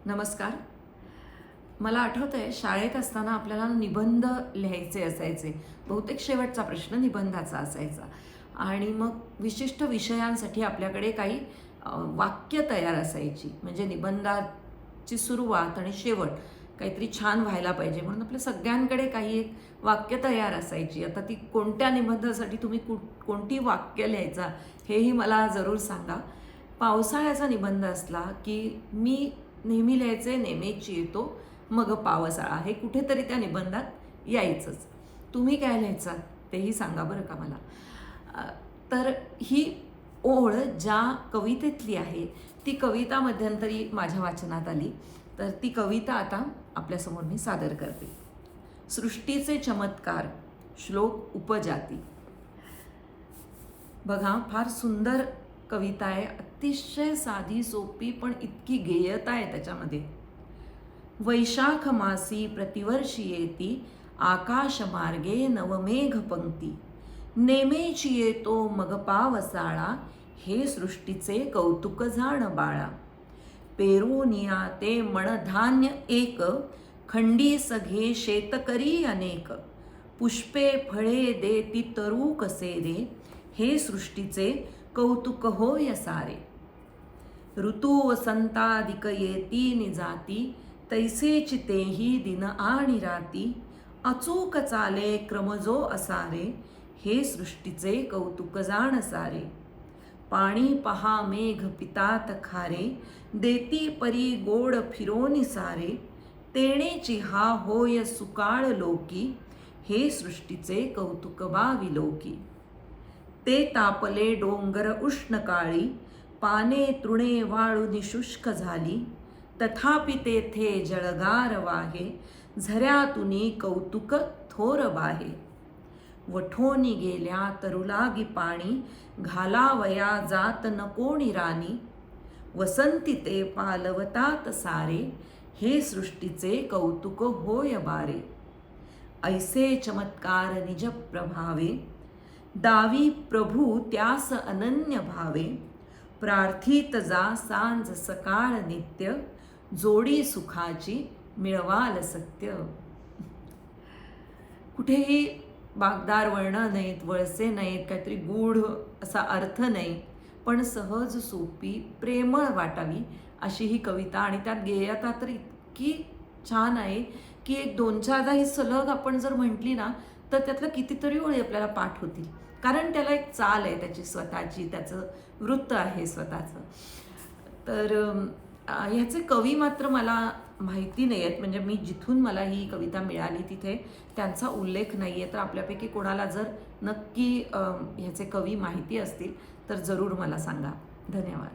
नमस्कार. मला आठवतंय शाळेत असताना आपल्याला निबंध लिहायचे असायचे. बहुतेक शेवटचा प्रश्न निबंधाचा असायचा आणि मग विशिष्ट विषयांसाठी आपल्याकडे काही वाक्य तयार असायची. म्हणजे निबंधाची सुरुवात आणि शेवट काहीतरी छान व्हायला पाहिजे म्हणून आपल्या सगळ्यांकडे काही एक वाक्य तयार असायची. आता ती कोणत्या निबंधासाठी तुम्ही कोणती वाक्य लिहायचा हेही मला जरूर सांगा. पावसाळ्याचा निबंध असला की मी नेहमी लिहायचे नेमेची येतो मग पावसाळा, हे कुठेतरी त्या निबंधात यायचंच. तुम्ही काय लिहायचा तेही सांगा बरं का मला. तर ही ओळ ज्या कवितेतली आहे ती कविता मध्यंतरी माझ्या वाचनात आली, तर ती कविता आता आपल्यासमोर मी सादर करते. सृष्टीचे चमत्कार, श्लोक उपजाती. बघा, फार सुंदर कविता आहे, अतिशय साधी सोपी पण इतकी गेयता आहे त्याच्यामध्ये. वैशाख मासी प्रतिवर्षी येती, आकाश मार्गे नवमेघ पंक्ती. नेमेची येतो मग पावसाळा, हे सृष्टीचे कौतुक जाण बाळा. पेरूनिया ते मणधान्य एक, खंडी सघे शेतकरी अनेक. पुष्पे फळे देती तरू कसे रे, हे सृष्टीचे कौतुक होय सारे. ऋतू वसंतादिक येती निजाती, तैसेची तेही दिन आणि राती. अचूक चाले क्रम जो असारे, हे सृष्टीचे कौतुक जाण सारे. पाणी पहा मेघ पितात खारे, देती परी गोड फिरोनी सारे. तेणेची हा होय सुकाळ लोकी, हे सृष्टीचे कौतुक बाविलोकी. ते तापले डोंगर उष्ण काळी, पाने तृणे वाळूनी शुष्क झाली. तथापि तेथे जळगार वाहे, झऱ्यातुनी कौतुक थोर बाहे. वठोनी गेल्या तरुलागी पाणी, घालावया जात नकोणी राणी. वसंती ते पालवतात सारे, हे सृष्टीचे कौतुक होय बारे. ऐसे चमत्कार निज प्रभावे, दावी प्रभू त्यास अनन्य भावे. प्रार्थित जा सांज सकाळ नित्य, जोडी सुखाची मिळवाल सत्य. कुठेही बागदार वळणं नाहीत, वळसे नाहीत, काहीतरी गूढ असा अर्थ नाही, पण सहज सोपी प्रेमळ वाटावी अशी ही कविता. आणि त्यात गेयता तर इतकी छान आहे की एक दोन चारदा ही सलग आपण जर म्हटली ना तर त्यातलं कितीतरी ओळी आपल्याला पाठ होतील, कारण त्याला एक चाल आहे त्याची स्वतःची, त्याचं वृत्त आहे स्वतःचं. तर ह्याचे कवी मात्र मला माहिती नाही आहेत. म्हणजे मी जिथून मला ही कविता मिळाली तिथे त्यांचा उल्लेख नाही आहे. तर आपल्यापैकी कोणाला जर नक्की ह्याचे कवी माहिती असतील तर जरूर मला सांगा. धन्यवाद.